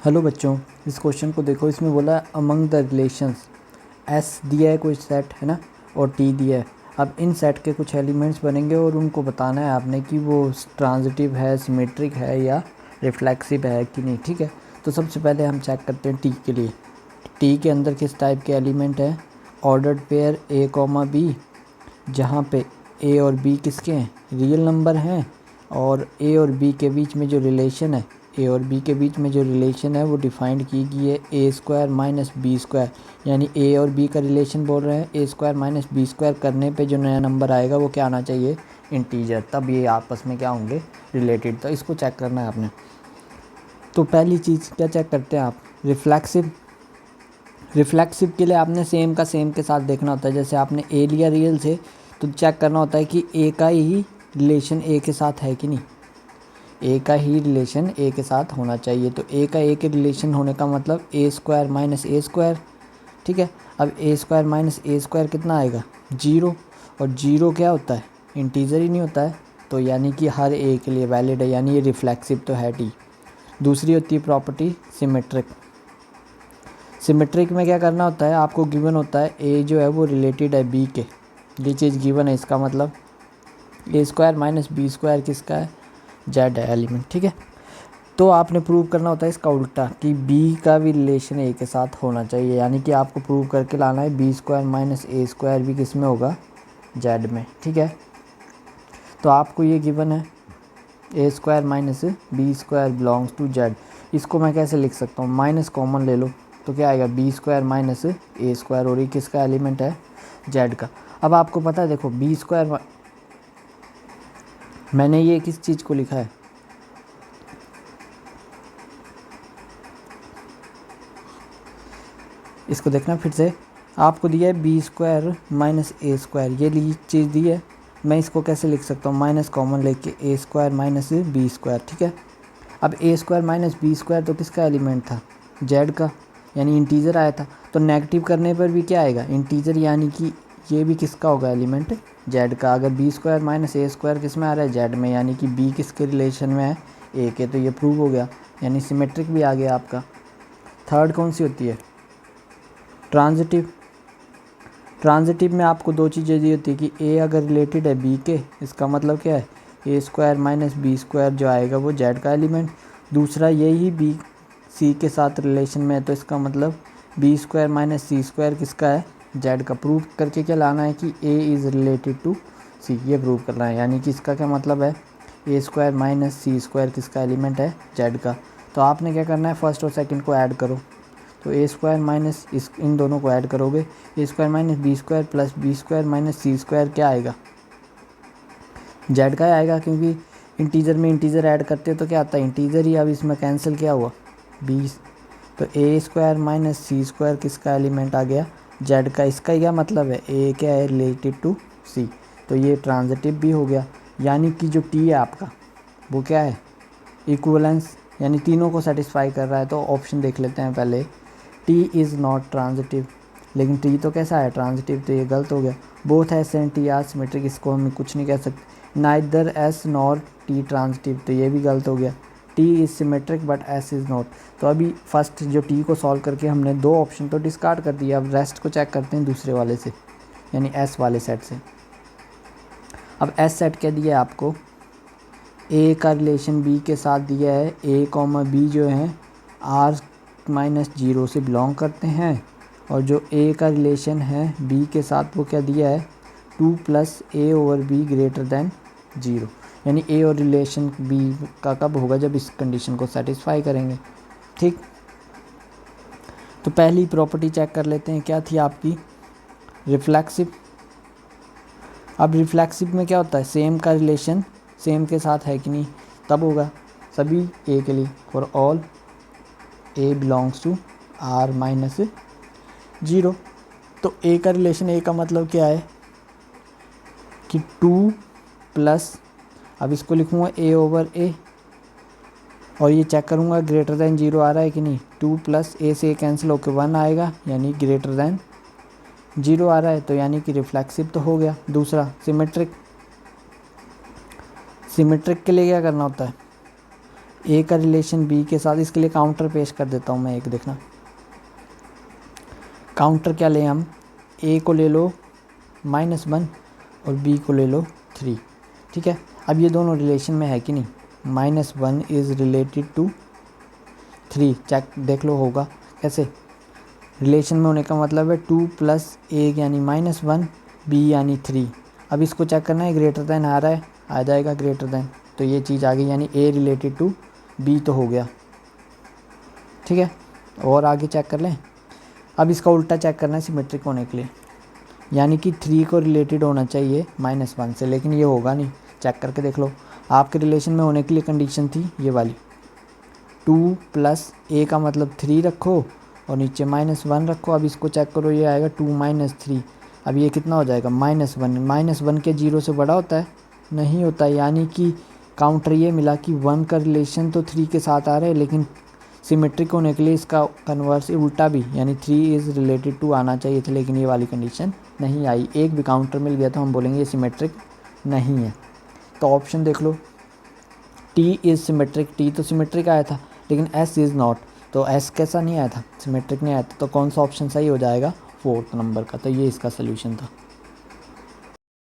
Hello बच्चों, इस question को देखो। इसमें बोला अमंग द रिलेशंस एस दिया है कोई सेट है ना, और टी दिया है। अब इन सेट के कुछ एलिमेंट्स बनेंगे और उनको बताना है आपने कि वो ट्रांजिटिव है, सिमेट्रिक है या रिफ्लेक्सिव है कि नहीं। ठीक है, तो सबसे पहले हम चेक करते हैं टी के लिए। टी के अंदर किस टाइप के एलिमेंट है? Ordered pair A comma B, जहाँ पे ए और बी किसके हैं? रियल नंबर हैं। और ए और बी के बीच में जो रिलेशन है, ए और बी के बीच में जो रिलेशन है वो डिफाइंड की गई है A square minus B square. यानी ए और बी का रिलेशन बोल रहे हैं, ए स्क्वायर माइनस बी स्क्वायर करने पे जो नया नंबर आएगा वो क्या आना चाहिए? इंटीजर। तब ये आपस में क्या होंगे? रिलेटेड। तो इसको चेक करना है आपने। तो पहली चीज़ क्या चेक करते हैं आप? रिफ्लेक्सिव। रिफ्लेक्सिव के लिए आपने सेम का सेम के साथ देखना होता है। जैसे आपने ए लिया रियल से, तो चेक करना होता है कि ए का ही रिलेशन ए के साथ है कि नहीं। ए का ही रिलेशन ए के साथ होना चाहिए। तो ए का ए के रिलेशन होने का मतलब ए स्क्वायर माइनस ए स्क्वायर। ठीक है, अब ए स्क्वायर माइनस ए स्क्वायर कितना आएगा? 0। और 0 क्या होता है? इंटीजर ही नहीं होता है। तो यानी कि हर ए के लिए वैलिड है, यानी ये रिफ्लेक्सिव तो है टी। दूसरी होती है प्रॉपर्टी सिमेट्रिक। सिमेट्रिक में क्या करना होता है? आपको गिवन होता है ए जो है वो रिलेटेड है बी के, ये चीज़ गिवन है। इसका मतलब ए स्क्वायर माइनस बी स्क्वायर किसका है? जेड है एलिमेंट। ठीक है, तो आपने प्रूव करना होता है इसका उल्टा कि बी का भी रिलेशन ए के साथ होना चाहिए। यानी कि आपको प्रूव करके लाना है बी स्क्वायर माइनस ए स्क्वायर भी किस में होगा? जेड में। ठीक है, तो आपको ये गिवन है A square minus B square belongs to Z. इसको मैं कैसे लिख सकता हूँ? माइनस कॉमन ले लो तो क्या आएगा? बी स्क्वायर माइनस ए स्क्वायर। और ये किसका एलिमेंट है? जेड का। अब आपको पता है, देखो बी स्क्वायर, मैंने ये किस चीज़ को लिखा है? इसको देखना फिर से। आपको दिया है बी स्क्वायर माइनस ए स्क्वायर, ये चीज़ दी है। मैं इसको कैसे लिख सकता हूँ? माइनस कॉमन लेके ए स्क्वायर माइनस बी स्क्वायर। ठीक है, अब ए स्क्वायर माइनस बी स्क्वायर तो किसका एलिमेंट था? जेड का, यानी इंटीजर आया था। तो नेगेटिव करने पर भी क्या आएगा? इंटीजर। यानी कि ये भी किसका होगा एलिमेंट? जेड का। अगर बी स्क्वायर माइनस ए स्क्वायर किस में आ रहा है? जेड में। यानी कि बी किसके रिलेशन में है? ए के। तो ये प्रूव हो गया, यानी सिमेट्रिक भी आ गया आपका। थर्ड कौन सी होती है? ट्रांजिटिव। ट्रांजिटिव में आपको दो चीज़ें दी होती है कि ए अगर रिलेटेड है बी के, इसका मतलब क्या है? A square minus B square जो आएगा वो जेड का एलिमेंट। दूसरा यही बी सी के साथ रिलेशन में है, तो इसका मतलब B square minus C square किसका है? जेड का। प्रूव करके क्या लाना है कि ए इज़ रिलेटेड टू सी, ये प्रूव करना है। यानी कि इसका क्या मतलब है? A square minus C square किसका एलिमेंट है? जेड का। तो आपने क्या करना है? फर्स्ट और सेकंड को ऐड करो। तो ए स्क्वायर माइनस इन दोनों को ऐड करोगे, A square minus B square plus B square minus C square क्या आएगा? जेड का आएगा, क्योंकि इंटीजर में इंटीजर ऐड करते हो तो क्या आता है? इंटीजर ही। अब इसमें कैंसिल क्या हुआ? 20। तो ए स्क्वायर माइनस सी स्क्वायर किसका एलिमेंट आ गया? जेड का। इसका क्या मतलब है? ए क्या है? रिलेटेड टू सी। तो ये ट्रांजिटिव भी हो गया। यानी कि जो टी है आपका वो क्या है? इक्विवेलेंस, यानी तीनों को सेटिस्फाई कर रहा है। तो ऑप्शन देख लेते हैं पहले। T is not transitive. लेकिन टी तो कैसा है? ट्रांजिटिव। तो ये गलत हो गया। Both S and T R symmetric, इसको हम कुछ नहीं कह सकते। Neither S nor T transitive, तो ये भी गलत हो गया। T is symmetric but S is not. तो अभी फर्स्ट जो टी को सॉल्व करके हमने दो ऑप्शन तो डिस्कार्ड कर दिया। अब रेस्ट को चेक करते हैं दूसरे वाले से, यानी एस वाले सेट से। अब एस सेट क्या दिया है आपको? ए का रिलेशन बी के साथ दिया है। ए कॉमा बी जो है आर माइनस 0 से बिलोंग करते हैं। और जो ए का रिलेशन है बी के साथ वो क्या दिया है? 2 plus A over be greater than 0। यानी ए और रिलेशन बी का कब होगा? जब इस कंडीशन को सेटिस्फाई करेंगे। ठीक, तो पहली प्रॉपर्टी चेक कर लेते हैं, क्या थी आपकी? रिफ्लेक्सिव। अब रिफ्लेक्सिव में क्या होता है? सेम का रिलेशन सेम के साथ है कि नहीं, तब होगा सभी ए के लिए। For all A belongs to R minus 0। तो ए का रिलेशन, ए का मतलब क्या है कि 2 प्लस, अब इसको लिखूँगा ए ओवर ए, और ये चेक करूँगा ग्रेटर दैन 0 आ रहा है कि नहीं। 2 प्लस ए से कैंसिल होकर 1 आएगा, यानी ग्रेटर दैन 0 आ रहा है। तो यानी कि रिफ्लेक्सिव तो हो गया। दूसरा सिमेट्रिक। सिमेट्रिक के लिए क्या करना होता है? ए का रिलेशन बी के साथ, इसके लिए काउंटर पेश कर देता हूँ मैं एक, देखना काउंटर क्या लें हम, ए को ले लो -1 और बी को ले लो 3, ठीक है। अब ये दोनों रिलेशन में है कि नहीं, -1 इज़ रिलेटेड टू 3, चेक देख लो होगा कैसे, रिलेशन में होने का मतलब है 2 + a यानी -1, b यानी 3। अब इसको चेक करना है, ग्रेटर दैन आ रहा है, आ जाएगा ग्रेटर दैन, तो ये चीज़ आ गई, यानी a रिलेटेड टू b तो हो गया, ठीक है। और आगे चेक कर लें। अब इसका उल्टा चेक करना है सिमेट्रिक होने के लिए, यानी कि 3 को रिलेटेड होना चाहिए -1 से, लेकिन ये होगा नहीं, चेक करके देख लो। आपके रिलेशन में होने के लिए कंडीशन थी ये वाली, 2 + a का मतलब 3 रखो और नीचे -1 रखो। अब इसको चेक करो, ये आएगा 2 - 3, अब ये कितना हो जाएगा -1, -1 के 0 से बड़ा होता है, नहीं होता, यानी कि काउंटर ये मिला कि 1 का रिलेशन तो 3 के साथ आ रहा है, लेकिन सिमेट्रिक होने के लिए इसका कन्वर्स उल्टा भी, यानी 3 इज़ रिलेटेड टू आना चाहिए था, लेकिन ये वाली कंडीशन नहीं आई, एक भी काउंटर मिल गया तो हम बोलेंगे ये सिमेट्रिक नहीं है। तो ऑप्शन देख लो, टी इज़ सिमेट्रिक, टी तो सिमेट्रिक आया था, लेकिन एस इज़ नॉट, तो एस कैसा नहीं आया था, सिमेट्रिक नहीं आया था, तो कौन सा ऑप्शन सही हो जाएगा, 4th नंबर का। तो ये इसका सोल्यूशन था।